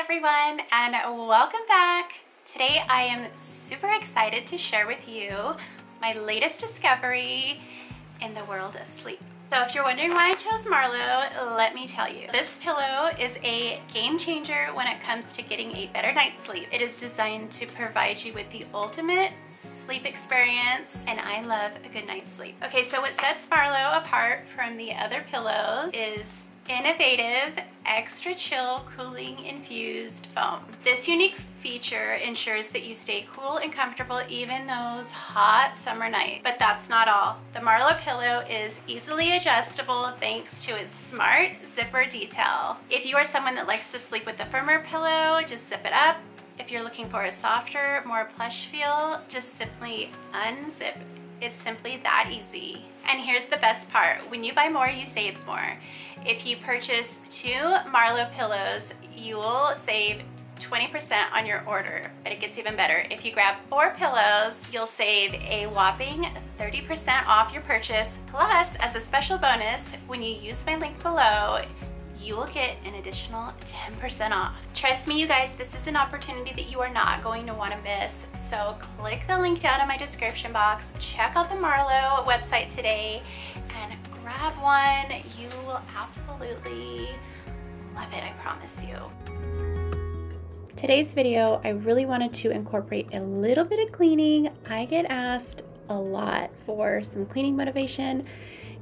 everyone, and welcome back. Today I am super excited to share with you my latest discovery in the world of sleep. So if you're wondering why I chose Marlow, let me tell you. This pillow is a game changer when it comes to getting a better night's sleep. It is designed to provide you with the ultimate sleep experience, and I love a good night's sleep. Okay, so what sets Marlow apart from the other pillows is innovative, extra chill, cooling infused foam. This unique feature ensures that you stay cool and comfortable even those hot summer nights. But that's not all. The Marlow pillow is easily adjustable thanks to its smart zipper detail. If you are someone that likes to sleep with a firmer pillow, just zip it up. If you're looking for a softer, more plush feel, just simply unzip. It's simply that easy. And here's the best part. When you buy more, you save more. If you purchase 2 Marlow pillows, you will save 20% on your order, but it gets even better. If you grab 4 pillows, you'll save a whopping 30% off your purchase. Plus, as a special bonus, when you use my link below, you will get an additional 10% off. Trust me, you guys, this is an opportunity that you are not going to want to miss. So click the link down in my description box, check out the Marlow website today, and grab one. You will absolutely love it, I promise you. Today's video, I really wanted to incorporate a little bit of cleaning. I get asked a lot for some cleaning motivation.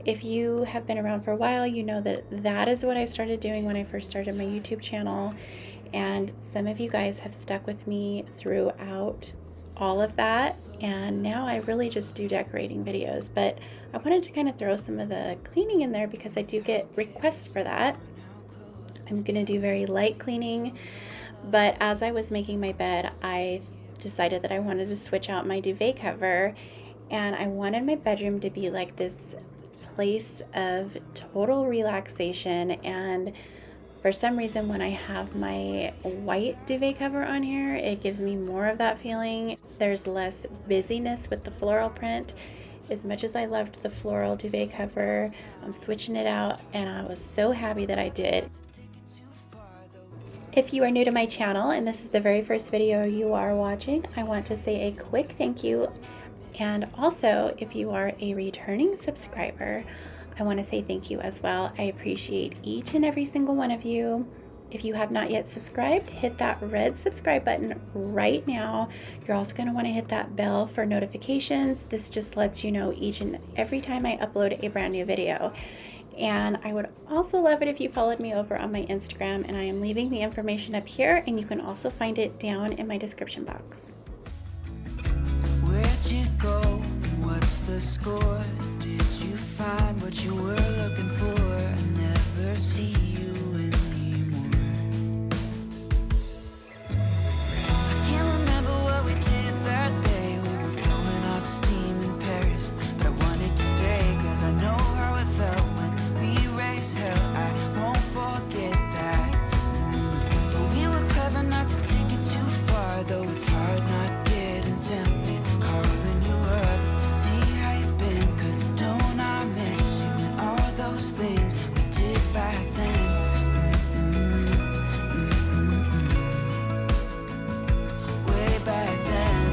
If you have been around for a while, you know that that is what I started doing when I first started my YouTube channel. And some of you guys have stuck with me throughout all of that. And now I really just do decorating videos. But I wanted to kind of throw some of the cleaning in there because I do get requests for that. I'm going to do very light cleaning. But as I was making my bed, I decided that I wanted to switch out my duvet cover. And I wanted my bedroom to be like this place of total relaxation, and for some reason when I have my white duvet cover on here, it gives me more of that feeling. There's less busyness with the floral print. As much as I loved the floral duvet cover, I'm switching it out, and I was so happy that I did. If you are new to my channel and this is the very first video you are watching, I want to say a quick thank you. And also, if you are a returning subscriber, I want to say thank you as well. I appreciate each and every single one of you. If you have not yet subscribed, hit that red subscribe button right now. You're also going to want to hit that bell for notifications. This just lets you know each and every time I upload a brand new video. And I would also love it if you followed me over on my Instagram, and I am leaving the information up here, and you can also find it down in my description box. You go, what's the score? Did you find what you were looking for? I never see you anymore. I can't remember what we did that day. We were blowing off steam in Paris, but I wanted to stay, cause I know how it felt when we raised hell. I won't forget that. But we were clever not to take it too far, though it's hard not getting tempted. Things we did back then. Way back then.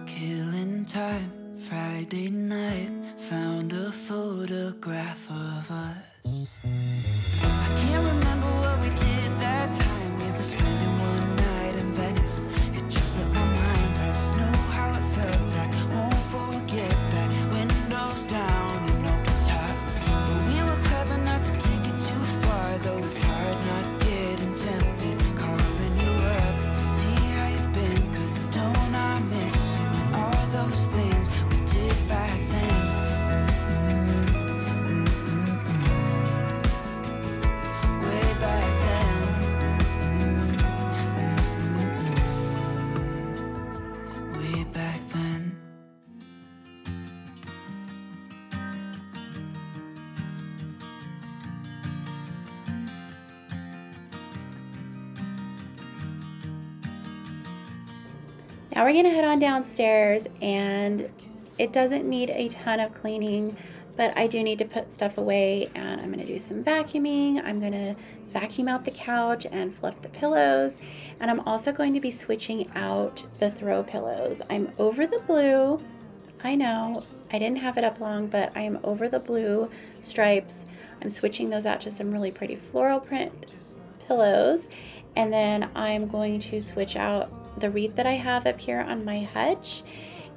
Killing time, Friday night, found a photograph of us. I can't remember what we did that time. We were spending one night in Venice. It just slipped my mind. I just know how it felt. I won't forget that. Windows down and open top. But we were clever not to take it too far, though it's hard not getting tempted. Calling you up to see how you've been, cause don't I miss you and all those things we did back then. Way back then. Way back then. Now we're gonna head on downstairs, and it doesn't need a ton of cleaning. but I do need to put stuff away, and I'm gonna do some vacuuming. I'm gonna vacuum out the couch and fluff the pillows, and I'm also going to be switching out the throw pillows. I'm over the blue. I know I didn't have it up long, but I am over the blue stripes. I'm switching those out to some really pretty floral print pillows, and then I'm going to switch out the wreath that I have up here on my hutch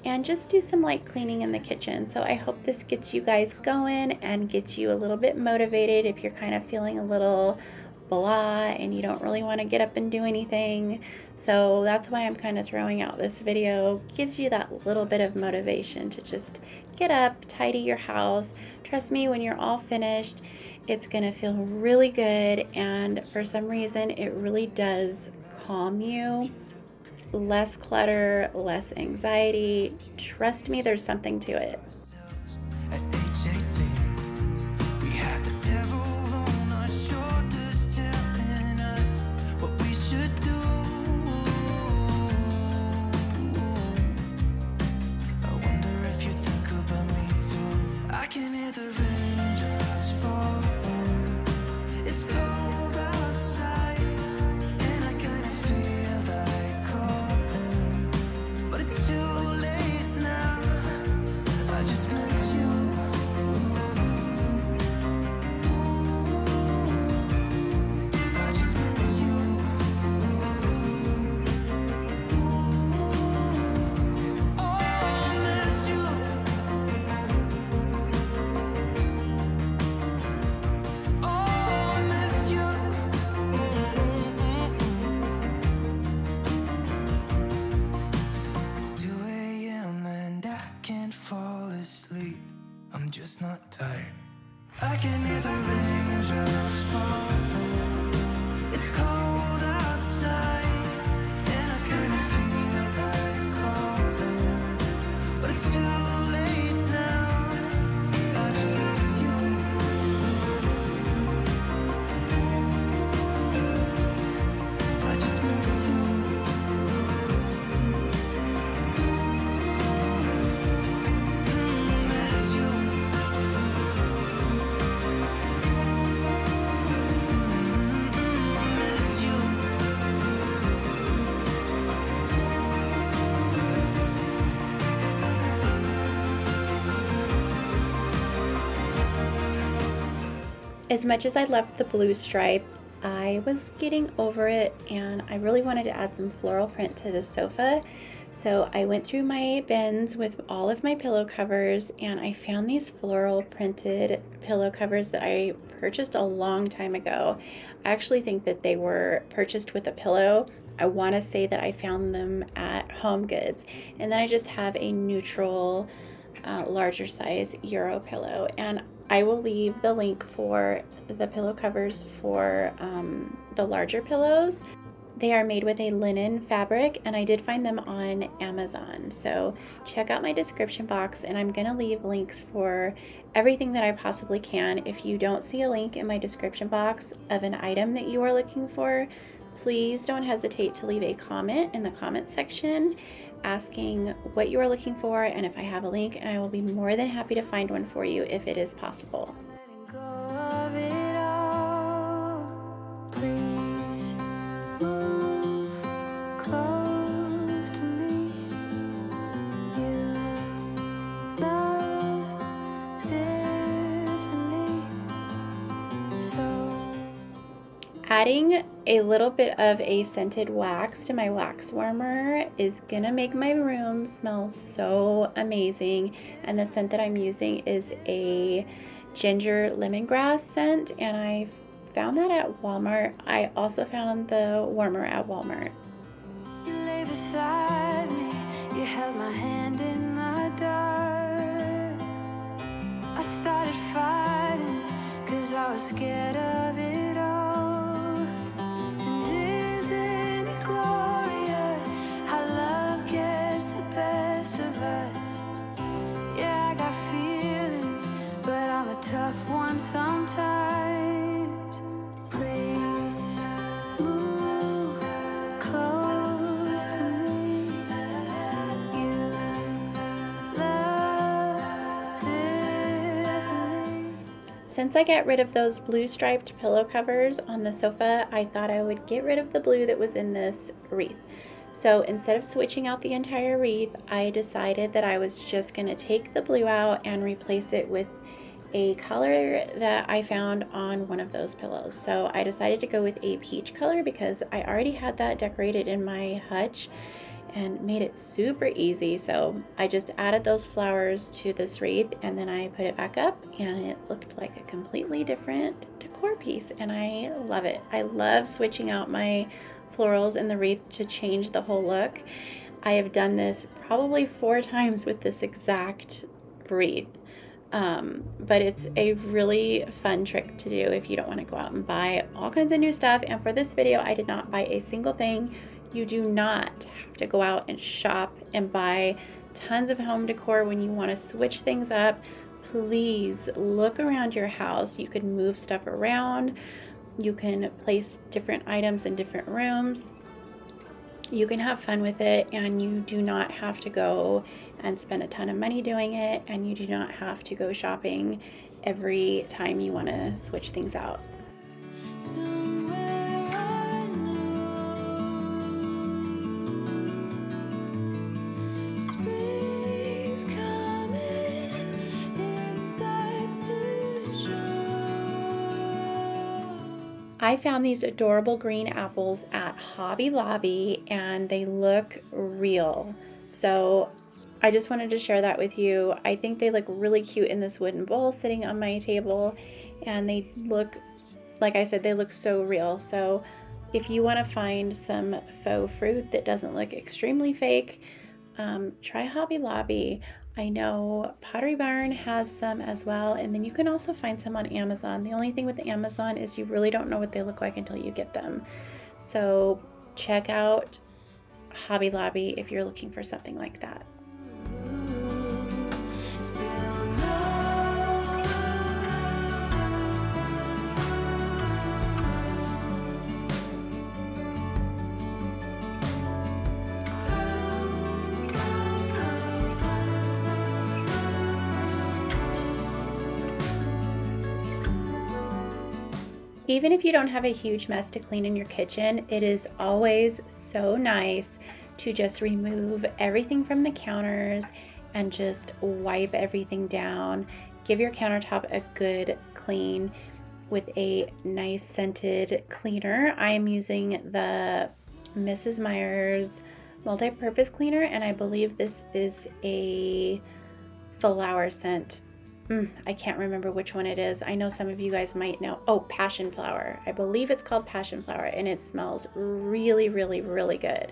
and just do some light cleaning in the kitchen. So I hope this gets you guys going and gets you a little bit motivated if you're kind of feeling a little blah and you don't really want to get up and do anything. So that's why I'm kind of throwing out this video. Gives you that little bit of motivation to just get up, tidy your house. Trust me, when you're all finished, it's gonna feel really good, and for some reason it really does calm you. Less clutter, less anxiety. Trust me, there's something to it. At age 18, we had the devil on our shoulders telling us what we should do. I wonder if you think about me too. I can hear the raindrops falling. It's cold outside, and I kind of feel like calling, but it's too late now. I just miss you. I just miss you. Oh, I miss you. Oh, I miss you. It's 2 a.m. and I can't fall asleep. I'm just not tired. I can hear the raindrops falling. It's cold outside, and I kind of feel like calling, but it's too late now. I just miss you. I just miss you. Miss you. Miss you. As much as I loved the blue stripe, I was getting over it, and I really wanted to add some floral print to the sofa. So I went through my bins with all of my pillow covers, and I found these floral printed pillow covers that I purchased a long time ago. I actually think that they were purchased with a pillow. I want to say that I found them at Home Goods, and then I just have a neutral larger size Euro pillow, and I will leave the link for the pillow covers for the larger pillows. They are made with a linen fabric, and I did find them on Amazon. So check out my description box, and I'm gonna leave links for everything that I possibly can. If you don't see a link in my description box of an item that you are looking for, please don't hesitate to leave a comment in the comment section asking what you are looking for and if I have a link, and I will be more than happy to find one for you if it is possible. Letting go of it all. Please move close to me. You love differently. So Adding a little bit of a scented wax to my wax warmer is gonna make my room smell so amazing, and the scent that I'm using is a ginger lemongrass scent, and I found that at Walmart. I also found the warmer at Walmart. you lay beside me, you held my hand in the dark. I started fighting, 'cause I was scared of it all. And isn't it glorious how love gets the best of us? Yeah, I got feelings, but I'm a tough one sometimes. Please move close to me. You love differently. since I got rid of those blue striped pillow covers on the sofa, I thought I would get rid of the blue that was in this wreath. So instead of switching out the entire wreath, I decided that I was just going to take the blue out and replace it with a color that I found on one of those pillows. So I decided to go with a peach color because I already had that decorated in my hutch and made it super easy. So I just added those flowers to this wreath and then I put it back up and it looked like a completely different decor piece, and I love it. I love switching out my florals in the wreath to change the whole look. I have done this probably 4 times with this exact wreath. But it's a really fun trick to do if you don't want to go out and buy all kinds of new stuff. And for this video, I did not buy a single thing. You do not have to go out and shop and buy tons of home decor when you want to switch things up. Please look around your house. You can move stuff around. You can place different items in different rooms. You can have fun with it, and you do not have to go and spend a ton of money doing it, and you do not have to go shopping every time you want to switch things out. I found these adorable green apples at Hobby Lobby and they look real. So I just wanted to share that with you. I think they look really cute in this wooden bowl sitting on my table, and they look, like I said, they look so real. So if you want to find some faux fruit that doesn't look extremely fake, try Hobby Lobby. I know Pottery Barn has some as well, and then you can also find some on Amazon. The only thing with Amazon is you really don't know what they look like until you get them. So check out Hobby Lobby if you're looking for something like that. Even if you don't have a huge mess to clean in your kitchen, it is always so nice to just remove everything from the counters and just wipe everything down. Give your countertop a good clean with a nice scented cleaner. I am using the Mrs. Meyer's multi-purpose cleaner, and I believe this is a flower scent. I can't remember which one it is. I know some of you guys might know. Oh, passion flower. I believe it's called passion flower, and it smells really, really, really good.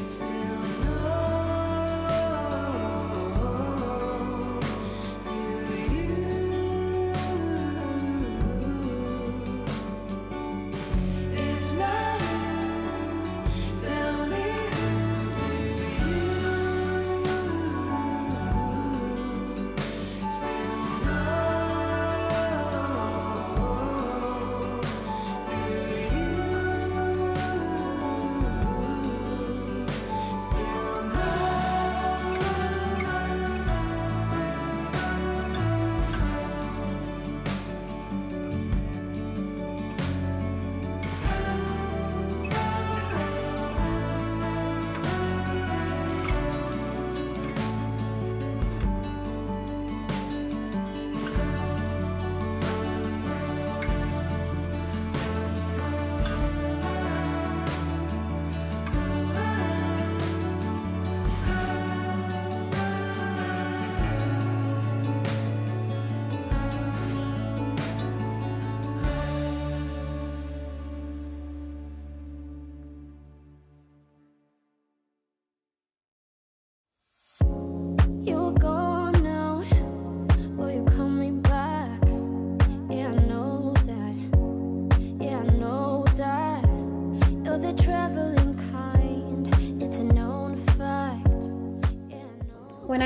Still know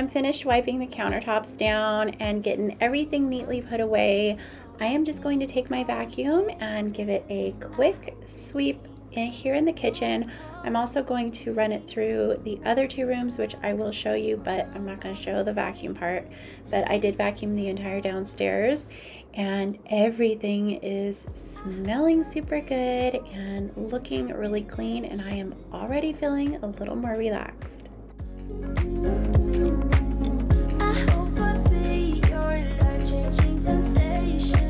I'm finished wiping the countertops down and getting everything neatly put away, I am just going to take my vacuum and give it a quick sweep here in the kitchen. I'm also going to run it through the other two rooms, which I will show you, but I'm not going to show the vacuum part. But I did vacuum the entire downstairs, and everything is smelling super good and looking really clean, and I am already feeling a little more relaxed. I hope I'll be your life-changing sensation.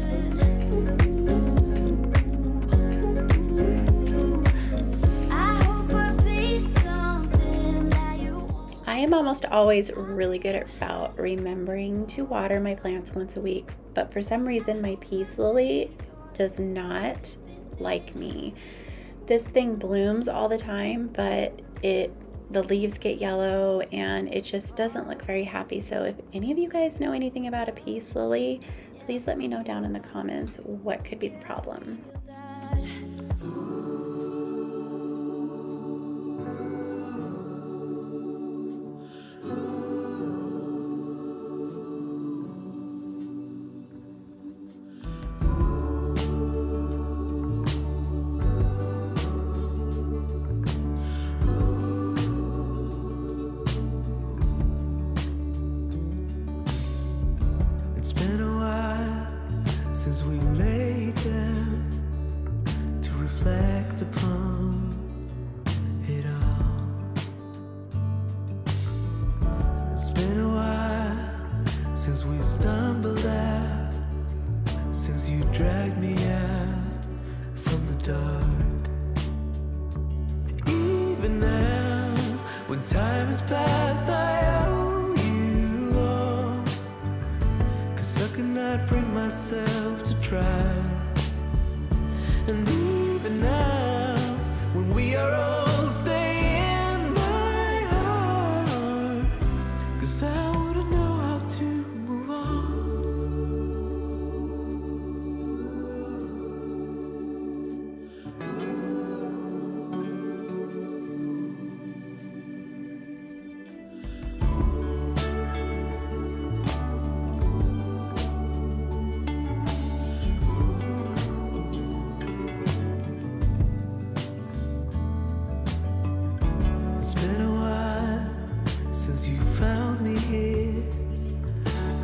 I am almost always really good about remembering to water my plants once a week, but for some reason my peace lily does not like me. This thing blooms all the time, but the leaves get yellow and it just doesn't look very happy. So if any of you guys know anything about a peace lily, please let me know down in the comments what could be the problem. It's been a while since we laid down to reflect upon it all. It's been a while since we stumbled out, since you dragged me out from the dark. Even now, when time has passed, I owe you all, 'cause I cannot bring myself to try. And even now, when we are old, stay in my heart, 'cause I wouldn't know how to move on. It's been a while since you found me here.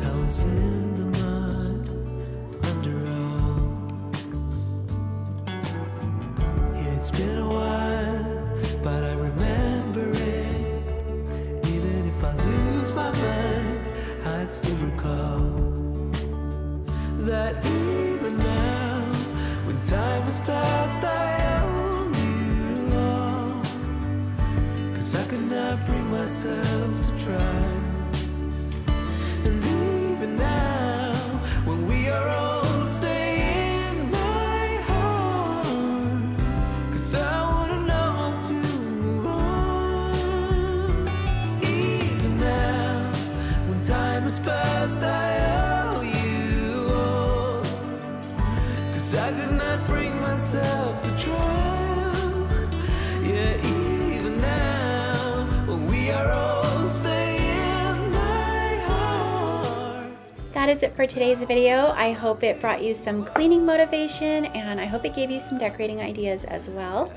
I was in the mud under all. Yeah, it's been a while, but I remember it. Even if I lose my mind, I'd still recall that even now, when time has passed, I owe you all, 'cause I could not bring myself to try. And even now, when we are old, stay in my heart, 'cause I wouldn't know how to move on. Even now, when time has passed, I owe you all, 'cause I could not bring myself to try. Yeah, even now, when we are old, stay in my heart. That is it for today's video. I hope it brought you some cleaning motivation, and I hope it gave you some decorating ideas as well.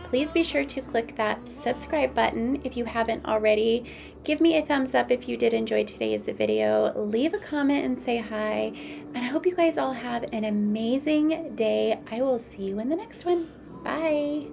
Please be sure to click that subscribe button if you haven't already. Give me a thumbs up if you did enjoy today's video. Leave a comment and say hi. And I hope you guys all have an amazing day. I will see you in the next one. Bye.